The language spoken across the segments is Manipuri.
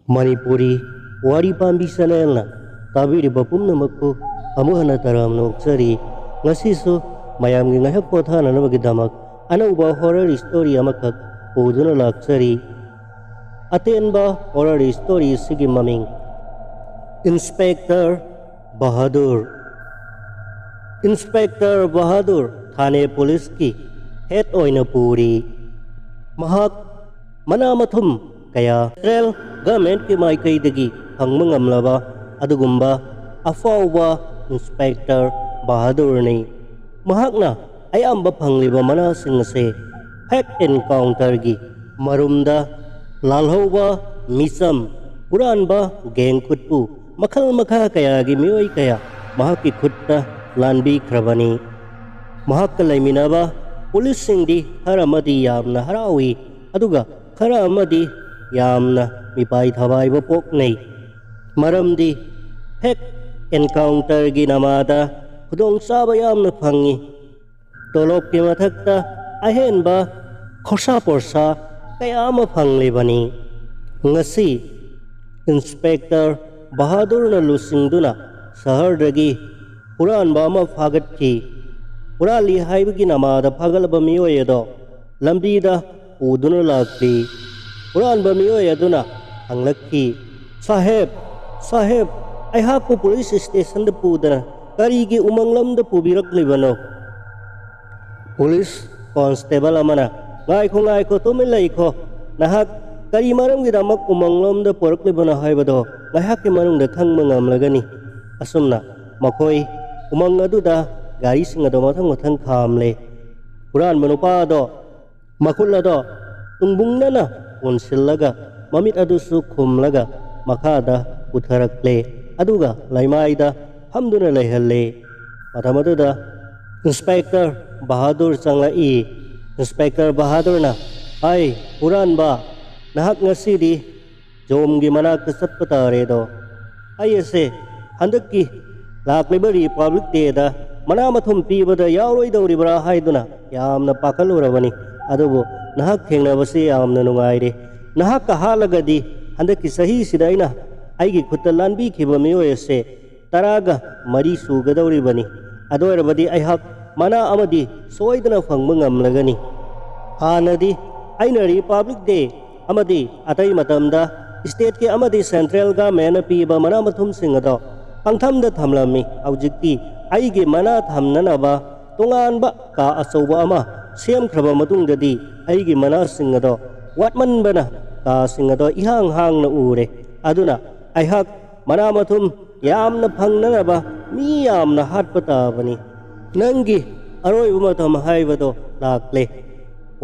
Manipuri Wari Pambi Sanelna Tabiri Bapumnamakku Amuhana Taram Noksari Ngasiso Mayam Ngahak Pothana Navagidamak Anauba horror story Amakak Uduna Laksari Atenba horror story Sigi Maming Inspector Bahadur Inspector Bahadur Thane Police Ki Head Oina Puri Mahak Manamathum Kaya Trail Government ki maikay dagi hangmangamlaba adugumba afawba Inspector Bahadur ni mahakna ayamba pangliba manasing se hack encounter gi marumda lalhawba misam puranba geng kutpu makal makha kaya gi miyoy kaya mahaki khutta lanbi khrabani mahak laiminaba police singdi haramadi yamna harawi aduga khara amadi yamna Mipai Thawai Bopok Nei Maramdi Heck Encounter Ginamada Kudong Sabayam na Pangi Tolop Kimatakta Ahen ba Korsa Porsa Kaya Mapanglibani Ngasi Inspector Bahadur na lusing duna Sahar Dagi Puran ba mafagat ki Purali Haib Ginamada Pagalaba Miyoyedo Lambida Uduna Lagpi Puran ba Miyoyeduna Ang laki Sahib ay hapo police station da pudana karigi umanglam da pubirak libano police constable amana ngai ko tumilai ko nahak kari maram gidamak umanglam da porak libano haibado ngahak ki marung da thang mangam lagani asumna makoi umang adu da gari singa do mathang khamle puran manupa do makulla do tungbung na unsillaga Mamit adusu kumlaga makada utharakle aduga laimaida hamduna laihalle matamatuda Inspector Bahadur sangla Inspector Bahadur na ay puran ba nahak ngasidi jomgi manak satpatare do ayese handaki laklibari public day da manamathum pibada yauroi dauribra haiduna yamna pakalurabani adubu nahak thengnabasi yamna nungaire Nahak kahalagadi handaki sahi sidaina aigi khutalan bi khiba miyoyese taraga mari sugadauri bani adoirabadi aihak mana amadi soidana phangma ngamlagani hanadi aina republic day amadi atai matamda state ke amadi central government piba mana mathum singado pangthamda thamlami aujikti aigi mana thamnanaba tonganba ka asoba ama sem khraba matungdadi aigi mana singado Watman bana ka singado ihang na ure aduna aihak manamathum yamna phangnanaba mi yamna hatpata bani nangi aroi umatham haibado lakle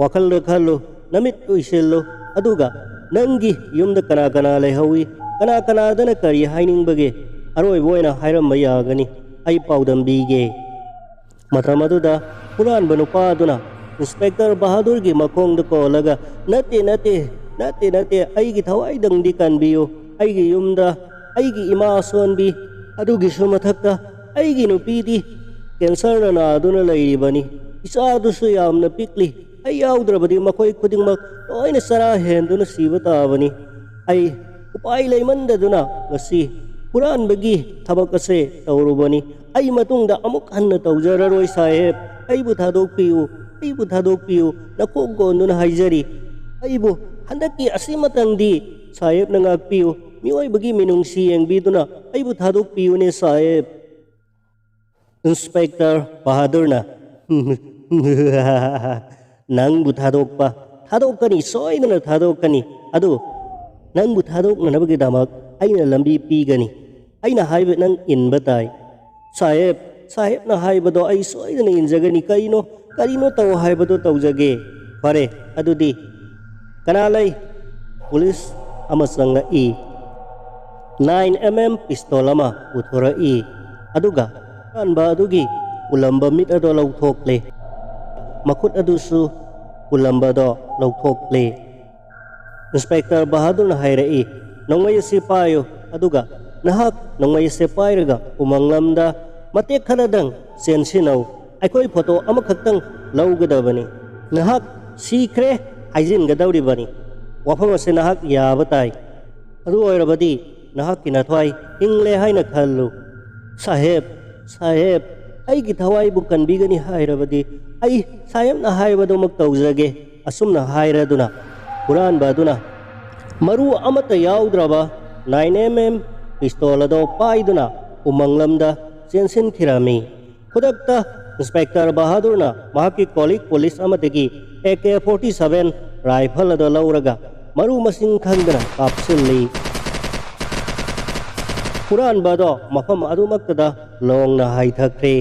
wakal khallu namit uisello aduga nangi yumda kana lehawi kana dana kari haining bage aroi boina hairam mayagani ai paudam bige matamaduda puran banupa aduna Inspector Bahadur gi makong da ko laga nate aigi thawai dang di kan biyo aigi yumda aigi ima son bi adugi sumathakta aigi nupi di cancer na aduna lairibani isa du su yamna pikli ay yaudra-badi makoy kudingmak loina sara henduna sibata bani ay upai laimanda duna ngasi puran bagi thabak ase tawrubani ay matungda amuk hanna tawjararoi sahib ay buthadok piu nakugo no na haijari aibo handaki asimatang di sahib na ngagpiu miway bagi minungsi ang bito na aibo thadok piu ni sahib Inspector Bahadur na nang buthadok pa thadok kani soy na thadok kani ado nang buthadok na nabagi damak ay na lambi pi gani ay na haiba nang inbatay sahib na haiba do ay soy na injagani Karino tau haibado taujage pare adudi kanalay police amasang 9mm pistolama uthora aduga kan ba adugi ulamba mit ado lauthokle makut adusu ulamba do lauthokle Inspector Bahadur na haira nangmay sipayo aduga nahak nangmay sipayraga umanglamda matek khaladang sensinaw Aikoy photo amakhaktang lawgadabani nahak sikre haijin gadawri bani wafam ase nahak yabatai ꯑꯗꯨ ꯑꯣꯏꯔꯕꯗꯤ ꯅꯍꯥꯛꯀꯤ ꯅꯊ꯭ꯋꯥꯏ ꯍꯤꯡꯂꯦ ꯍꯥꯏꯅ ꯈꯜꯂꯨ꯫ ꯁꯥꯍꯦꯕ, ꯁꯥꯍꯦꯕ, ꯑꯩꯒꯤ ꯊꯋꯥꯏꯕꯨ ꯀꯟꯕꯤꯒꯅꯤ ꯍꯥꯏꯔꯕꯗꯤ ꯑꯩ ꯁꯥꯍꯦꯕꯅ ꯍꯥꯏꯕꯗꯨꯃꯛ ꯇꯧꯖꯒꯦ꯫ ꯑꯁꯨꯝꯅ ꯍꯥꯏꯔꯗꯨꯅ ꯍꯨꯔꯥꯟꯕ ꯑꯗꯨꯅ ꯃꯔꯨ ꯑꯃꯠꯇ ꯌꯥꯎꯗ꯭ꯔꯕ 9mm ꯄꯤꯁꯇꯣꯜ ꯑꯗꯨ ꯄꯥꯏꯗꯨꯅ ꯎꯃꯪꯂꯝꯗ ꯆꯦꯟꯁꯤꯟꯈꯤꯔꯝꯃꯤ꯫ ꯈꯨꯗꯛꯇ ꯏꯟꯁꯄꯦꯛꯇꯔ ꯕꯍꯥꯗꯨꯔꯅ ꯃꯍꯥꯛꯀꯤ ꯀꯣꯂꯤꯛ ꯄꯨꯂꯤꯁ ꯑꯃꯗꯒꯤ AK-47 ꯔꯥꯏꯐꯜ ꯑꯗꯨ ꯂꯧꯔꯒ ꯃꯔꯨ ꯃꯁꯤꯡ ꯈꯪꯗꯅ ꯀꯥꯞꯁꯤꯜꯂꯤ꯫ ꯍꯨꯔꯥꯟꯕ ꯑꯗꯣ ꯃꯐꯝ ꯑꯗꯨꯃꯛꯇꯗ ꯂꯣꯡꯅ ꯍꯥꯏꯊꯈ꯭ꯔꯦ꯫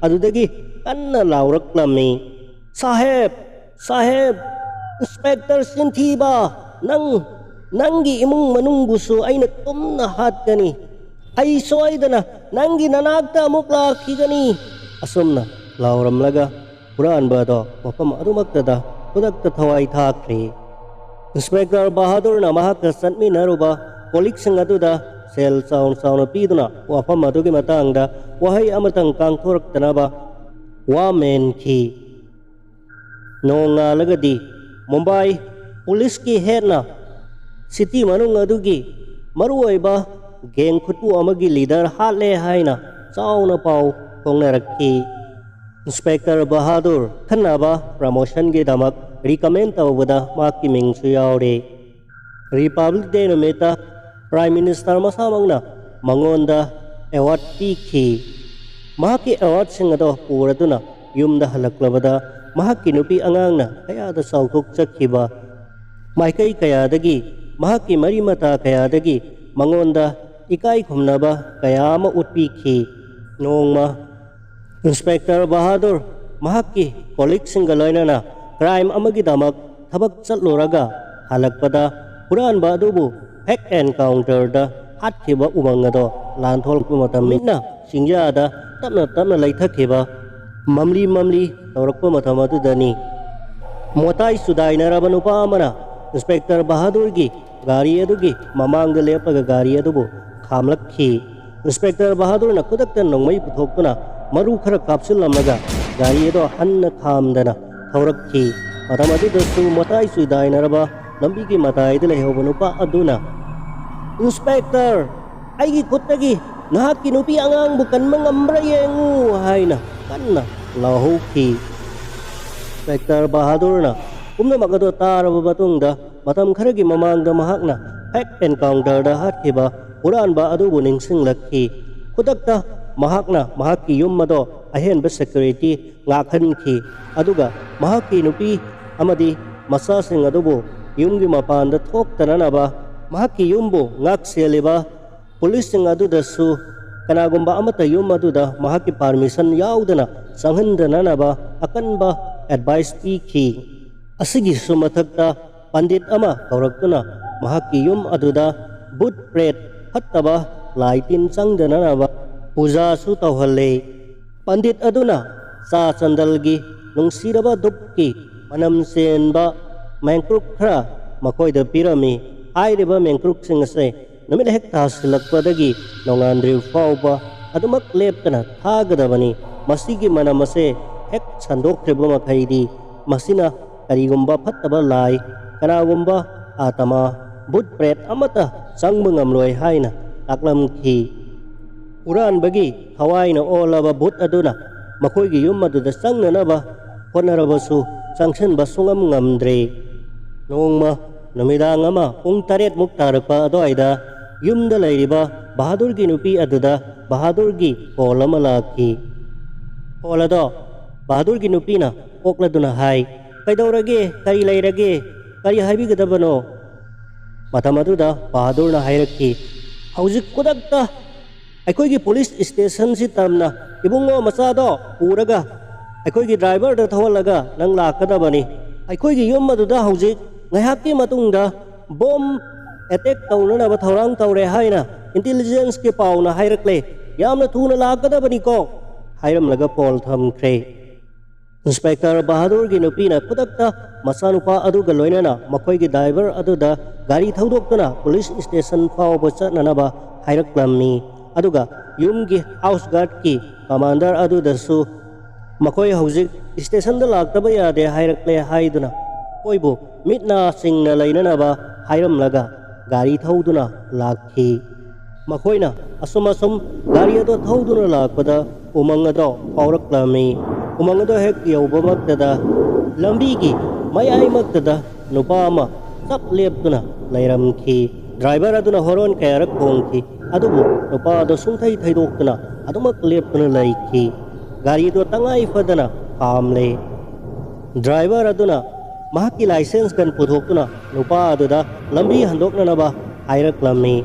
ꯑꯗꯨꯗꯒꯤ ꯀꯟꯅ ꯂꯥꯎꯔꯛꯂꯝꯃꯤ, ꯁꯥꯍꯦꯕ, ꯁꯥꯍꯦꯕ, ꯏꯟꯁꯄꯦꯛꯇꯔ ꯆꯤꯟꯊꯤꯕ, ꯅꯪꯒꯤ ꯏꯃꯨꯡ ꯃꯅꯨꯡꯕꯨꯁꯨ ꯑꯩꯅ ꯇꯨꯝꯅ ꯍꯥꯠꯀꯅꯤ꯫ ꯑꯩ ꯁꯣꯏꯗꯅ ꯅꯪꯒꯤ ꯅꯅꯥꯛꯇ ꯑꯃꯨꯛ ꯂꯥꯛꯈꯤꯒꯅꯤ꯫ ꯑꯁꯨꯝꯅ ꯂꯥꯎꯔꯝꯂꯒ ꯍꯨꯔꯥꯟꯕ ꯑꯗꯣ ꯃꯐꯝ ꯑꯗꯨꯃꯛꯇꯗ ꯈꯨꯗꯛꯇ ꯊꯋꯥꯏ ꯊꯥꯈ꯭ꯔꯦ꯫ ꯏꯟꯁꯄꯦꯛꯇꯔ ꯕꯍꯥꯗꯨꯔꯅ ꯃꯍꯥꯛꯀ ꯆꯠꯃꯤꯟꯅꯔꯨꯕ ꯀꯣꯂꯤꯛꯁꯤꯡ ꯑꯗꯨꯗ ꯁꯦꯜ ꯆꯥꯎꯅ ꯆꯥꯎꯅ ꯄꯤꯗꯨꯅ ꯋꯥꯐꯝ ꯑꯗꯨꯒꯤ ꯃꯇꯥꯡꯗ ꯋꯥꯍꯩ ꯑꯃꯇꯪ ꯀꯥꯡꯊꯣꯔꯛꯇꯅꯕ ꯋꯥ ꯃꯦꯟꯈꯤ꯫ ꯅꯣꯡ ꯉꯥꯜꯂꯒꯗꯤ ꯃꯨꯝꯕꯥꯏ ꯄꯨꯂꯤꯁꯀꯤ ꯍꯦꯠꯅ ꯁꯤꯇꯤ ꯃꯅꯨꯡ ꯑꯗꯨꯒꯤ ꯃꯔꯨꯑꯣꯏꯕ ꯒꯦꯡ ꯈꯨꯠꯄꯨ ꯑꯃꯒꯤ ꯂꯤꯗꯔ ꯍꯥꯠꯂꯦ ꯍꯥꯏꯅ ꯆꯥꯎꯅ ꯄꯥꯎ ꯐꯣꯡꯅꯔꯛꯈꯤ꯫ ꯏꯟꯁꯄꯦꯛꯇꯔ ꯕꯍꯥꯗꯨꯔ ꯑꯈꯟꯅꯕ ꯄ꯭ꯔꯃꯣꯁꯟꯒꯤꯗꯃꯛ ꯔꯤꯀꯃꯦꯟ ꯇꯧꯕꯗ ꯃꯍꯥꯛꯀꯤ ꯃꯤꯡꯁꯨ ꯌꯥꯎꯔꯦ꯫ ꯔꯤꯄꯕ꯭ꯂꯤꯛ ꯗꯦ ꯅꯨꯃꯤꯠꯇ ꯄ꯭ꯔꯥꯏꯝ ꯃꯤꯅꯤꯁꯇꯔ ꯃꯁꯥꯃꯛꯅ ꯃꯉꯣꯟꯗ ꯑꯦꯋꯥꯔꯗ ꯄꯤꯈꯤ꯫ ꯃꯍꯥꯛꯀꯤ ꯑꯦꯋꯥꯔꯗꯁꯤꯡ ꯑꯗꯣ ꯄꯨꯔꯗꯨꯅ ꯌꯨꯝꯗ ꯍꯜꯂꯛꯂꯕꯗ ꯃꯍꯥꯛꯀꯤ ꯅꯨꯄꯤ ꯑꯉꯥꯡꯅ ꯀꯌꯥꯗ ꯆꯥꯎꯊꯣꯛꯆꯈꯤꯕ, ꯃꯥꯏꯀꯩ ꯀꯌꯥꯗꯒꯤ, ꯃꯍꯥꯛꯀꯤ ꯃꯔꯤ ꯃꯇꯥ ꯀꯌꯥꯗꯒꯤ ꯃꯉꯣꯟꯗ ꯏꯀꯥꯏ ꯈꯨꯝꯅꯕ ꯀꯌꯥ ꯑꯃ ꯎꯠꯄꯤꯈꯤ꯫ ꯅꯣꯡꯃ ꯏꯟꯁꯄꯦꯛꯇꯔ ꯕꯍꯥꯗꯨꯔ ꯃꯍꯥꯛꯀꯤ ꯀꯣꯂꯤꯛꯁꯤꯡꯒ ꯂꯣꯏꯅꯅ ꯀ꯭ꯔꯥꯏꯝ ꯑꯃꯒꯤꯗꯃꯛ ꯊꯕꯛ ꯆꯠꯂꯨꯔꯒ ꯍꯜꯂꯛꯄꯗ ꯍꯨꯔꯥꯟꯕ ꯑꯗꯨꯕꯨ ꯍꯦꯛ ꯑꯦꯟꯀꯥꯎꯟꯇꯔꯗ ꯍꯥꯠꯈꯤꯕ ꯎꯃꯪ ꯑꯗꯣ ꯂꯥꯟꯊꯣꯛꯂꯛꯄ ꯃꯇꯝ ꯃꯤꯠꯅ ꯆꯤꯡꯌꯥꯗ ꯇꯞꯅ ꯇꯞꯅ ꯂꯩꯊꯈꯤꯕ ꯃꯝꯂꯤ ꯃꯝꯂꯤ ꯇꯧꯔꯛꯄ ꯃꯇꯝ ꯑꯗꯨꯗꯅꯤ ꯃꯣꯇꯥꯏ ꯆꯨꯗꯥꯏꯅꯔꯕ ꯅꯨꯄꯥ ꯑꯃꯅ ꯏꯟꯁꯄꯦꯛꯇꯔ ꯕꯍꯥꯗꯨꯔꯒꯤ ꯒꯥꯔꯤ ꯑꯗꯨꯒꯤ ꯃꯃꯥꯡꯗ ꯂꯦꯞꯄꯒ ꯒꯥꯔꯤ ꯑꯗꯨꯕꯨ ꯈꯥꯝꯂꯛꯈꯤ꯫ ꯏꯟꯁꯄꯦꯛꯇꯔ ꯕꯍꯥꯗꯨꯔꯅ ꯈꯨꯗꯛꯇ ꯅꯣꯡꯃꯩ ꯄꯨꯊꯣꯛꯇꯨꯅ ꯃꯔꯨ ꯈꯔ ꯀꯥꯞꯁꯤꯜꯂꯝꯂꯒ ꯒꯥꯔꯤ ꯑꯗꯣ ꯍꯟꯅ ꯈꯥꯝꯗꯅ ꯊꯧꯔꯛꯈꯤ꯫ ꯃꯇꯝ ꯑꯗꯨꯗꯁꯨ ꯃꯣꯇꯥꯏ ꯆꯨꯗꯥꯏꯅꯔꯕ ꯂꯝꯕꯤꯒꯤ ꯃꯇꯥꯏꯗ ꯂꯩꯍꯧꯕ ꯅꯨꯄꯥ ꯑꯗꯨꯅ ꯏꯟꯁꯄꯦꯛꯇꯔ, ꯑꯩꯒꯤ ꯈꯨꯠꯇꯒꯤ ꯅꯍꯥꯛꯀꯤ ꯅꯨꯄꯤ ꯑꯉꯥꯡꯕꯨ ꯀꯟꯕ ꯉꯝꯕ꯭ꯔꯥ ꯌꯦꯡꯉꯨ ꯍꯥꯏꯅ ꯀꯟꯅ ꯂꯥꯎꯍꯧꯈꯤ꯫ ꯏꯟꯁꯄꯦꯛꯇꯔ ꯕꯍꯥꯗꯨꯔꯅ ꯄꯨꯝꯅꯃꯛ ꯑꯗꯨ ꯇꯥꯔꯕ ꯃꯇꯨꯡꯗ ꯃꯇꯝ ꯈꯔꯒꯤ ꯃꯃꯥꯡꯗ ꯃꯍꯥꯛꯅ ꯍꯦꯛ ꯑꯦꯟꯀꯥꯎꯟꯇꯔꯗ ꯍꯥꯠꯈꯤꯕ ꯍꯨꯔꯥꯟꯕ ꯑꯗꯨꯕꯨ ꯅꯤꯡꯁꯤꯡꯂꯛꯈꯤ꯫ ꯈꯨꯗꯛꯇ ꯃꯍꯥꯛꯅ ꯃꯍꯥꯛꯀꯤ ꯌꯨꯝ ꯑꯗꯣ ꯑꯍꯦꯟꯕ ꯁꯦꯀ꯭ꯌꯨꯔꯤꯇꯤ ꯉꯥꯛꯍꯟꯈꯤ ꯑꯗꯨꯒ ꯃꯍꯥꯛꯀꯤ ꯅꯨꯄꯤ ꯑꯃꯗꯤ ꯃꯆꯥꯁꯤꯡ ꯑꯗꯨꯕꯨ ꯌꯨꯝꯒꯤ ꯃꯄꯥꯟꯗ ꯊꯣꯛꯇꯅꯅꯕ ꯃꯍꯥꯛꯀꯤ ꯌꯨꯝꯕꯨ ꯉꯥꯛ-ꯁꯦꯜꯂꯤꯕ ꯄꯨꯂꯤꯁꯁꯤꯡ ꯑꯗꯨꯗꯁꯨ ꯀꯅꯥꯒꯨꯝꯕ ꯑꯃꯠꯇ ꯌꯨꯝ ꯑꯗꯨꯗ ꯃꯍꯥꯛꯀꯤ ꯄꯥꯔꯃꯤꯁꯟ ꯌꯥꯎꯗꯅ ꯆꯪꯍꯟꯗꯅꯅꯕ ꯑꯀꯟꯕ ꯑꯦꯗꯚꯥꯏꯁ ꯄꯤꯈꯤ꯫ ꯑꯁꯤꯒꯤꯁꯨ ꯃꯊꯛꯇ ꯄꯟꯗꯤꯠ ꯑꯃ ꯀꯧꯔꯛꯇꯨꯅ ꯃꯍꯥꯛꯀꯤ ꯌꯨꯝ ꯑꯗꯨꯗ ꯕꯨꯠ ꯄ꯭ꯔꯦꯠ ꯐꯠꯇꯕ ꯂꯥꯏ ꯇꯤꯟ ꯆꯪꯗꯅꯅꯕ ꯄꯨꯖꯥꯁꯨ ꯇꯧꯍꯜꯂꯦ꯫ ꯄꯟꯗꯤꯠ ꯑꯗꯨꯅ ꯆꯥ ꯆꯟꯗꯜꯒꯤ ꯅꯨꯡꯁꯤꯔꯕ ꯙꯨꯞꯀꯤ ꯃꯅꯝ ꯆꯦꯟꯕ ꯃꯦꯡꯀ꯭ꯔꯨꯛ ꯈꯔ ꯃꯈꯣꯏꯗ ꯄꯤꯔꯝꯃꯤ꯫ ꯍꯥꯏꯔꯤꯕ ꯃꯦꯡꯀ꯭ꯔꯨꯛꯁꯤꯡ ꯑꯁꯦ ꯅꯨꯃꯤꯠ ꯍꯦꯛ ꯇꯥꯁꯤꯜꯂꯛꯄꯗꯒꯤ ꯅꯣꯡꯉꯥꯟꯗ꯭ꯔꯤꯕ ꯐꯥꯎꯕ ꯑꯗꯨꯃꯛ ꯂꯦꯞꯇꯅ ꯊꯥꯒꯗꯕꯅꯤ꯫ ꯃꯁꯤꯒꯤ ꯃꯅꯝ ꯑꯁꯦ ꯍꯦꯛ ꯁꯟꯗꯣꯛꯈ꯭ꯔꯤꯕ ꯃꯈꯩꯗꯤ ꯃꯁꯤꯅ ꯀꯔꯤꯒꯨꯝꯕ ꯐꯠꯇꯕ ꯂꯥꯏ, ꯀꯅꯥꯒꯨꯝꯕ ꯑꯥꯇꯃꯥ, ꯕꯨꯠ ꯄ꯭ꯔꯦꯠ ꯑꯃꯠꯇ ꯆꯪꯕ ꯉꯝꯂꯣꯏ ꯍꯥꯏꯅ ꯇꯥꯛꯂꯝꯈꯤ꯫ ꯍꯨꯔꯥꯟꯕꯒꯤ ꯊꯋꯥꯏꯅ ꯑꯣꯜꯂꯕ ꯚꯨꯠ ꯑꯗꯨꯅ ꯃꯈꯣꯏꯒꯤ ꯌꯨꯝ ꯑꯗꯨꯗ ꯆꯪꯅꯅꯕ ꯍꯣꯠꯅꯔꯕꯁꯨ ꯆꯪꯁꯤꯟꯕ ꯁꯨꯡꯉꯝ ꯉꯝꯗ꯭ꯔꯦ꯫ ꯅꯣꯡꯃ ꯅꯨꯃꯤꯗꯥꯡ ꯑꯃ ꯄꯨꯡ 7ꯃꯨꯛ ꯇꯥꯔꯛꯄ ꯑꯗꯨꯋꯥꯏꯗ ꯌꯨꯝꯗ ꯂꯩꯔꯤꯕ ꯕꯍꯥꯗꯨꯔꯒꯤ ꯅꯨꯄꯤ ꯑꯗꯨꯗ ꯕꯍꯥꯗꯨꯔꯒꯤ ꯀꯣꯜ ꯑꯃ ꯂꯥꯛꯈꯤ꯫ ꯀꯣꯜ ꯑꯗꯣ ꯕꯍꯥꯗꯨꯔꯒꯤ ꯅꯨꯄꯤꯅ ꯑꯣꯛꯂꯗꯨꯅ ꯍꯥꯏ, ꯀꯩꯗꯧꯔꯒꯦ, ꯀꯔꯤ ꯂꯩꯔꯒꯦ, ꯀꯔꯤ ꯍꯥꯏꯕꯤꯒꯗꯕꯅꯣ? ꯃꯇꯝ ꯑꯗꯨꯗ ꯕꯍꯥꯗꯨꯔꯅ ꯍꯥꯏꯔꯛꯈꯤ, ꯍꯧꯖꯤꯛ ꯈꯨꯗꯛꯇ ꯑꯩꯈꯣꯏꯒꯤ ꯄꯨꯂꯤꯁ ꯁ꯭ꯇꯦꯁꯟꯁꯤ ꯇꯝꯅ ꯏꯕꯨꯡꯉꯣ ꯃꯆꯥꯗꯣ ꯄꯨꯔꯒ ꯑꯩꯈꯣꯏꯒꯤ ꯗ꯭ꯔꯥꯏꯚꯔꯗ ꯊꯧꯍꯜꯂꯒ ꯅꯪ ꯂꯥꯛꯀꯗꯕꯅꯤ꯫ ꯑꯩꯈꯣꯏꯒꯤ ꯌꯨꯝ ꯑꯗꯨꯗ ꯍꯧꯖꯤꯛ ꯉꯥꯏꯍꯥꯛꯀꯤ ꯃꯇꯨꯡꯗ ꯕꯣꯝ ꯑꯦꯇꯦꯛ ꯇꯧꯅꯅꯕ ꯊꯧꯔꯥꯡ ꯇꯧꯔꯦ ꯍꯥꯏꯅ ꯏꯟꯇꯦꯂꯤꯖꯦꯟꯁꯀꯤ ꯄꯥꯎꯅ ꯍꯥꯏꯔꯛꯂꯦ꯫ ꯌꯥꯝꯅ ꯊꯨꯅ ꯂꯥꯛꯀꯗꯕꯅꯤꯀꯣ ꯍꯥꯏꯔꯝꯂꯒ ꯀꯣꯜ ꯊꯝꯈ꯭ꯔꯦ꯫ ꯏꯟꯁꯄꯦꯛꯇꯔ ꯕꯍꯥꯗꯨꯔꯒꯤ ꯅꯨꯄꯤꯅ ꯈꯨꯗꯛꯇ ꯃꯆꯥꯅꯨꯄꯥ ꯑꯗꯨꯒ ꯂꯣꯏꯅꯅ ꯃꯈꯣꯏꯒꯤ ꯗ꯭ꯔꯥꯏꯚꯔ ꯑꯗꯨꯗ ꯒꯥꯔꯤ ꯊꯧꯗꯣꯛꯇꯨꯅ ꯄꯨꯂꯤꯁ ꯁ꯭ꯇꯦꯁꯟ ꯐꯥꯎꯕ ꯆꯠꯅꯅꯕ ꯍꯥꯏꯔꯛꯂꯝꯃꯤ꯫ ꯑꯗꯨꯒ ꯌꯨꯝꯒꯤ ꯍꯥꯎꯁ ꯒꯥꯔꯗꯀꯤ ꯀꯃꯥꯟꯗꯔ ꯑꯗꯨꯗꯁꯨ ꯃꯈꯣꯏ ꯍꯧꯖꯤꯛ ꯁ꯭ꯇꯦꯁꯟꯗ ꯂꯥꯛꯇꯕ ꯌꯥꯗꯦ ꯍꯥꯏꯔꯛꯂꯦ ꯍꯥꯏꯗꯨꯅ ꯃꯈꯣꯏꯕꯨ ꯃꯤꯠ ꯅꯥ ꯆꯤꯡꯅ ꯂꯩꯅꯅꯕ ꯍꯥꯏꯔꯝꯂꯒ ꯒꯥꯔꯤ ꯊꯧꯗꯨꯅ ꯂꯥꯛꯈꯤ꯫ ꯃꯈꯣꯏꯅ ꯑꯁꯨꯝ ꯒꯥꯔꯤ ꯑꯗꯨ ꯊꯧꯗꯨꯅ ꯂꯥꯛꯄꯗ ꯎꯃꯪ ꯑꯗꯨ ꯐꯥꯎꯔꯛꯂꯝꯃꯤ꯫ ꯎꯃꯪ ꯑꯗꯨ ꯍꯦꯛ ꯌꯧꯕꯃꯛꯇꯗ ꯂꯝꯕꯤꯒꯤ ꯃꯌꯥꯏꯃꯛꯇꯗ ꯅꯨꯄꯥ ꯑꯃ ꯆꯞ ꯂꯦꯞꯇꯨꯅ ꯂꯩꯔꯝꯈꯤ꯫ ꯗ꯭ꯔꯥꯏꯚꯔ ꯑꯗꯨꯅ ꯍꯣꯔꯣꯟ ꯀꯌꯥꯔꯛ ꯈꯣꯡꯈꯤ, ꯑꯗꯨꯕꯨ ꯅꯨꯄꯥ ꯑꯗꯨ ꯁꯨꯡꯊꯩ ꯊꯩꯗꯣꯛꯇꯨꯅ ꯑꯗꯨꯃꯛ ꯂꯦꯞꯇꯨꯅ ꯂꯩꯈꯤ꯫ ꯒꯥꯔꯤ ꯑꯗꯨ ꯇꯉꯥꯏ ꯐꯗꯅ ꯈꯥꯝꯂꯦ꯫ ꯗ꯭ꯔꯥꯏꯚꯔ ꯑꯗꯨꯅ ꯃꯍꯥꯛꯀꯤ ꯂꯥꯏꯁꯦꯟꯁ ꯒꯟ ꯄꯨꯊꯣꯛꯇꯨꯅ ꯅꯨꯄꯥ ꯑꯗꯨꯗ ꯂꯝꯕꯤ ꯍꯟꯗꯣꯛꯅꯅꯕ ꯍꯥꯏꯔꯛꯂꯝꯃꯤ꯫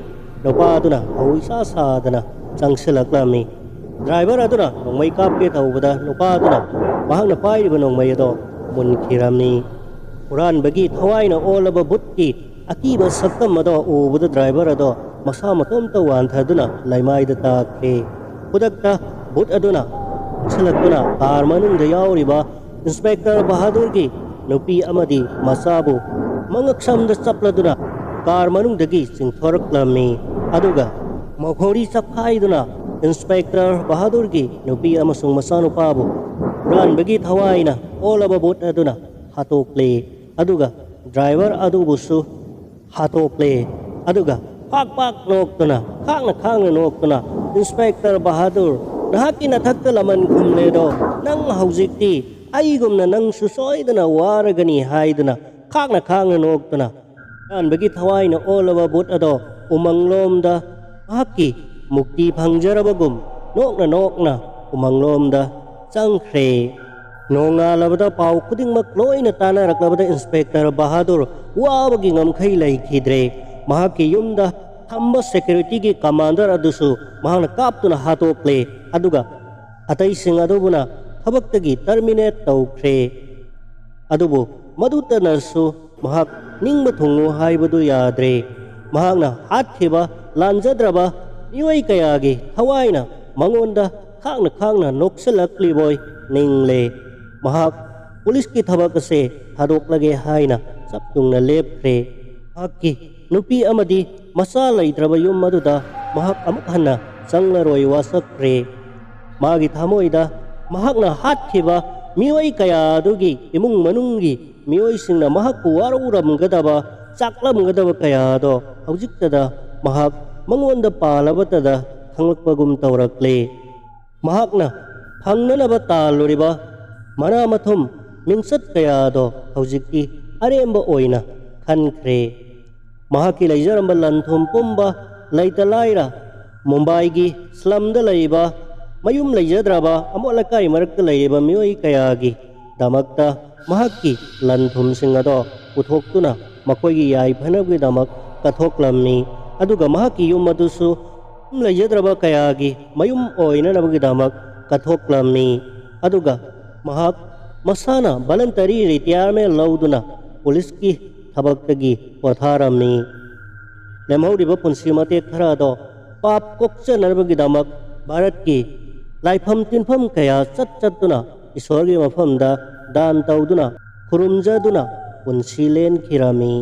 ꯅꯨꯄꯥ ꯑꯗꯨꯅ ꯊꯧ ꯏꯁꯥ ꯁꯥꯗꯅ ꯆꯪꯁꯤꯜꯂꯛꯂꯝꯃꯤ꯫ ꯗ꯭ꯔꯥꯏꯚꯔ ꯑꯗꯨꯅ ꯅꯣꯡꯃꯩ ꯀꯥꯞꯀꯦ ꯇꯧꯕꯗ ꯅꯨꯄꯥ ꯑꯗꯨꯅ ꯃꯍꯥꯛꯅ ꯄꯥꯏꯔꯤꯕ ꯅꯣꯡꯃꯩ ꯑꯗꯨ ꯃꯨꯟꯈꯤꯔꯝꯃꯤ꯫ ꯍꯨꯔꯥꯟꯕꯒꯤ ꯊꯋꯥꯏꯅ ꯑꯣꯜꯂꯕ ꯚꯨꯠꯀꯤ ꯑꯀꯤꯕ ꯁꯛꯇꯝ ꯑꯗꯨ ꯎꯕꯗ ꯗ꯭ꯔꯥꯏꯚꯔ ꯑꯗꯨ ꯃꯁꯥ ꯃꯇꯣꯝꯇ ꯋꯥꯟꯊꯗꯨꯅ ꯂꯩꯃꯥꯏꯗ ꯇꯥꯈꯤ꯫ ꯈꯨꯗꯛꯇ ꯚꯨꯠ ꯑꯗꯨꯅ ꯆꯪꯁꯤꯜꯂꯛꯇꯨꯅ ꯀꯥꯔ ꯃꯅꯨꯡꯗ ꯌꯥꯎꯔꯤꯕ ꯏꯟꯁꯄꯦꯛꯇꯔ ꯕꯍꯥꯗꯨꯔꯒꯤ ꯅꯨꯄꯤ ꯑꯃꯗꯤ ꯃꯆꯥꯕꯨ ꯃꯉꯛꯁꯝꯗ ꯆꯞꯂꯗꯨꯅ ꯀꯥꯔ ꯃꯅꯨꯡꯗꯒꯤ ꯆꯤꯡꯊꯣꯔꯛꯂꯝꯃꯤ꯫ ꯑꯗꯨꯒ ꯃꯈꯣꯔꯤ ꯆꯞꯈꯥꯏꯗꯨꯅ ꯏꯟꯁꯄꯦꯛꯇꯔ ꯕꯍꯥꯗꯨꯔꯒꯤ ꯅꯨꯄꯤ ꯑꯃꯁꯨꯡ ꯃꯆꯥꯅꯨꯄꯥꯕꯨ ꯍꯨꯔꯥꯟꯕꯒꯤ ꯊꯋꯥꯏꯅ ꯑꯣꯜꯂꯕ ꯚꯨꯠ ꯑꯗꯨꯅ ꯍꯥꯠꯇꯣꯛꯂꯦ꯫ ꯑꯗꯨꯒ ꯗ꯭ꯔꯥꯏꯚꯔ ꯑꯗꯨꯕꯨꯁꯨ ꯍꯥꯠꯇꯣꯛꯂꯦ꯫ ꯑꯗꯨꯒ ꯄꯥꯛ ꯅꯣꯛꯇꯨꯅ ꯈꯥꯡꯅ ꯅꯣꯛꯇꯨꯅ ꯏꯟꯁꯄꯦꯛꯇꯔ ꯕꯍꯥꯗꯨꯔ, ꯅꯍꯥꯛꯀꯤ ꯅꯊꯛꯇ ꯂꯃꯟ ꯈꯨꯝꯂꯦꯗꯣ ꯅꯪ ꯍꯧꯖꯤꯛꯇꯤ ꯑꯩꯒꯨꯝꯅ ꯅꯪꯁꯨ ꯁꯣꯏꯗꯅ ꯋꯥꯔꯒꯅꯤ ꯍꯥꯏꯗꯨꯅ ꯈꯥꯡꯅ ꯅꯣꯛꯇꯨꯅ ꯍꯨꯔꯥꯟꯕꯒꯤ ꯊꯋꯥꯏꯅ ꯑꯣꯜꯂꯕ ꯚꯨꯠ ꯑꯗꯣ ꯎꯃꯪꯂꯣꯝꯗ ꯃꯍꯥꯛꯀꯤ ꯃꯨꯛꯇꯤ ꯐꯪꯖꯔꯕꯒꯨꯝ ꯅꯣꯛꯅ ꯎꯃꯪꯂꯣꯝꯗ ꯆꯪꯈ꯭ꯔꯦ꯫ ꯅꯣꯡꯉꯥꯜꯂꯕꯗ ꯄꯥꯎ ꯈꯨꯗꯤꯡꯃꯛ ꯂꯣꯏꯅ ꯇꯥꯟꯅꯔꯛꯂꯕꯗ ꯏꯟꯁꯄꯦꯛꯇꯔ ꯕꯍꯥꯗꯨꯔ ꯋꯥꯕꯒꯤ ꯉꯝꯈꯩ ꯂꯩꯈꯤꯗ꯭ꯔꯦ꯫ ꯃꯍꯥꯛꯀꯤ ꯌꯨꯝꯗ ꯊꯝꯕ ꯁꯦꯀ꯭ꯌꯨꯔꯤꯇꯤꯒꯤ ꯀꯃꯥꯟꯗꯔ ꯑꯗꯨꯁꯨ ꯃꯍꯥꯛꯅ ꯀꯥꯞꯇꯨꯅ ꯍꯥꯠꯇꯣꯛꯂꯦ꯫ ꯑꯗꯨꯒ ꯑꯇꯩꯁꯤꯡ ꯑꯗꯨꯕꯨꯅ ꯊꯕꯛꯇꯒꯤ ꯇꯔꯃꯤꯅꯦꯠ ꯇꯧꯈ꯭ꯔꯦ꯫ ꯑꯗꯨꯕꯨ ꯃꯗꯨꯇꯅꯁꯨ ꯃꯍꯥꯛ ꯅꯤꯡꯕ ꯊꯨꯡꯉꯨ ꯍꯥꯏꯕꯗꯨ ꯌꯥꯗ꯭ꯔꯦ꯫ ꯃꯍꯥꯛꯅ ꯍꯥꯠꯈꯤꯕ ꯂꯥꯟꯖꯗ꯭ꯔꯕ ꯃꯤꯑꯣꯏ ꯀꯌꯥꯒꯤ ꯊꯋꯥꯏꯅ ꯃꯉꯣꯟꯗ ꯈꯥꯡꯅ ꯅꯣꯛꯁꯤꯜꯂꯛꯂꯤꯕꯣꯏ ꯅꯤꯡꯂꯦ꯫ ꯃꯍꯥꯛ ꯄꯨꯂꯤꯁꯀꯤ ꯊꯕꯛ ꯑꯁꯦ ꯊꯥꯗꯣꯛꯂꯒꯦ ꯍꯥꯏꯅ ꯆꯞ ꯌꯨꯡꯅ ꯂꯦꯞꯈ꯭ꯔꯦ꯫ ꯃꯍꯥꯛꯀꯤ ꯅꯨꯄꯤ ꯑꯃꯗꯤ ꯃꯆꯥ ꯂꯩꯇ꯭ꯔꯕ ꯌꯨꯝ ꯑꯗꯨꯗ ꯃꯍꯥꯛ ꯑꯃꯨꯛ ꯍꯟꯅ ꯆꯪꯂꯔꯣꯏ ꯋꯥꯁꯛꯈ꯭ꯔꯦ꯫ ꯃꯥꯒꯤ ꯊꯃꯣꯏꯗ ꯃꯍꯥꯛꯅ ꯍꯥꯠꯈꯤꯕ ꯃꯤꯑꯣꯏ ꯀꯌꯥ ꯑꯗꯨꯒꯤ ꯏꯃꯨꯡ ꯃꯅꯨꯡꯒꯤ ꯃꯤꯑꯣꯏꯁꯤꯡꯅ ꯃꯍꯥꯛꯄꯨ ꯋꯥꯔꯧꯔꯝꯒꯗꯕ ꯆꯥꯛꯂꯝꯒꯗꯕ ꯀꯌꯥꯗꯣ ꯍꯧꯖꯤꯛꯇꯗ ꯃꯍꯥꯛ ꯃꯉꯣꯟꯗ ꯄꯥꯜꯂꯕꯇꯗ ꯈꯪꯂꯛꯄꯒꯨꯝ ꯇꯧꯔꯛꯂꯦ꯫ ꯃꯍꯥꯛꯅ ꯐꯪꯅꯅꯕ ꯇꯥꯜꯂꯨꯔꯤꯕ ꯃꯅꯥ ꯃꯊꯨꯝ ꯃꯤꯡꯆꯠ ꯀꯌꯥꯗꯣ ꯍꯧꯖꯤꯛꯇꯤ ꯑꯔꯦꯝꯕ ꯑꯣꯏꯅ ꯈꯟꯈ꯭ꯔꯦ꯫ ꯃꯍꯥꯛꯀꯤ ꯂꯩꯖꯔꯝꯕ ꯂꯟ ꯊꯨꯝ ꯄꯨꯝꯕ ꯂꯩꯇ ꯂꯥꯏꯔ ꯃꯨꯝꯕꯥꯏꯒꯤ ꯁ꯭ꯂꯝꯗ ꯂꯩꯕ ꯃꯌꯨꯝ ꯂꯩꯖꯗ꯭ꯔꯕ ꯑꯃꯣꯠ ꯑꯀꯥꯏ ꯃꯔꯛꯇ ꯂꯩꯔꯤꯕ ꯃꯤꯑꯣꯏ ꯀꯌꯥꯒꯤ ꯗꯃꯛꯇ ꯃꯍꯥꯛꯀꯤ ꯂꯟ ꯊꯨꯝꯁꯤꯡ ꯑꯗꯣ ꯄꯨꯊꯣꯛꯇꯨꯅ ꯃꯈꯣꯏꯒꯤ ꯌꯥꯏꯐꯅꯕꯒꯤꯗꯃꯛ ꯀꯠꯊꯣꯛꯂꯝꯃꯤ꯫ ꯑꯗꯨꯒ ꯃꯍꯥꯛꯀꯤ ꯌꯨꯝ ꯑꯗꯨꯁꯨ ꯂꯩꯖꯗ꯭ꯔꯕ ꯀꯌꯥꯒꯤ ꯃꯌꯨꯝ ꯑꯣꯏꯅꯅꯕꯒꯤꯗꯃꯛ ꯀꯠꯊꯣꯛꯂꯝꯃꯤ꯫ ꯑꯗꯨꯒ ꯃꯍꯥꯛ ꯃꯁꯥꯅ ꯚꯂꯟꯇꯔꯤ ꯔꯤꯇꯥꯌꯔꯃꯦꯟ ꯂꯧꯗꯨꯅ ꯄꯨꯂꯤꯁꯀꯤ ꯊꯕꯛꯇꯒꯤ ꯄꯣꯊꯥꯔꯝꯃꯤ꯫ ꯂꯦꯝꯍꯧꯔꯤꯕ ꯄꯨꯟꯁꯤ ꯃꯇꯦꯛ ꯈꯔ ꯑꯗꯣ ꯄꯥꯞ ꯀꯣꯛꯆꯅꯕꯒꯤꯗꯃꯛ ꯚꯥꯔꯠꯀꯤ ꯂꯥꯏꯐꯝ ꯇꯤꯟꯐꯝ ꯀꯌꯥ ꯆꯠꯇꯨꯅ ꯏꯁꯣꯔꯒꯤ ꯃꯐꯝꯗ ꯗꯥꯟ ꯇꯧꯗꯨꯅ ꯈꯨꯔꯨꯝꯖꯗꯨꯅ ꯄꯨꯟꯁꯤ ꯂꯦꯟꯈꯤꯔꯝꯃꯤ꯫